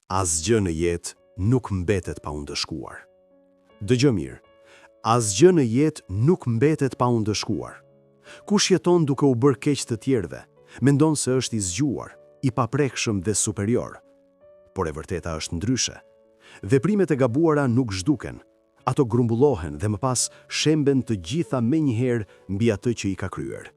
Asgjë në jetë nuk mbetet pa u ndëshkuar. Dëgjë mirë, asgjë në jetë nuk mbetet pa u ndëshkuar. Kush jeton duke u bërë keq të tjerëve, mendon se është i zgjuar, i paprekshëm dhe superior. Por e vërteta është ndryshe. Veprimet e gabuara nuk zhduken, ato grumbullohen dhe më pas shemben të gjitha menjëherë mbi atë që i ka kryer.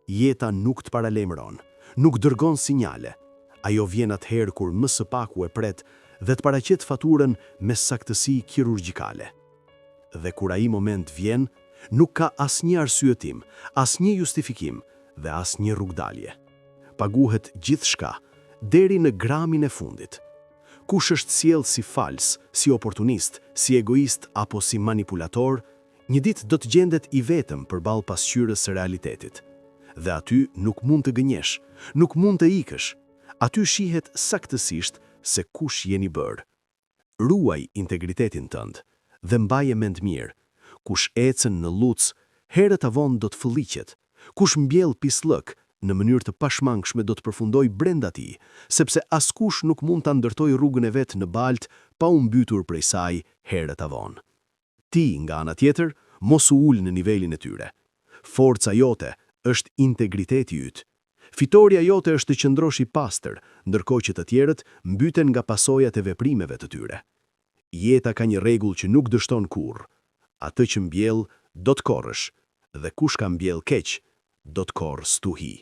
Jeta nuk të paralajmëron, nuk dërgon sinjale. Ajo vjen atëherë kur më së paku e pret dhe të paraqet faturën me saktësi kirurgjikale. Dhe kur ai moment vjen, nuk ka asnjë arsyetim, asnjë justifikim dhe asnjë rrugdalje. Paguhet gjithçka deri në gramin e fundit. Kush është sjellë si fals, si oportunist, si egoist apo si manipulator, një ditë do të gjendet i vetëm përballë pasqyrës së realitetit. Dhe aty nuk mund të gënjesh, nuk mund të ikësh. Aty shihet saktësisht se kush jeni bërë. Ruaj integritetin tënd dhe mbaje mend mirë. Kush ecën në luc, herët avon do të fëlliqet. Kush mbjell pislëk, në mënyrë të pashmangshme do të përfundoj brenda tij, sepse askush nuk mund ta ndërtojë rrugën e vet në baltë pa u mbytur prej saj herët avon. Ti, nga ana tjetër, mos u ul në nivelin e tyre. Forca jote është integriteti yt. Fitoria jote është të qëndrosh i pastër, ndërkohë që të tjerët mbyten nga pasojat e veprimeve të tyre. Jeta ka një rregull që nuk dështon kurrë. Atë që mbjell, do të korrësh, dhe kush ka mbjell keq, do të korrë stuhi.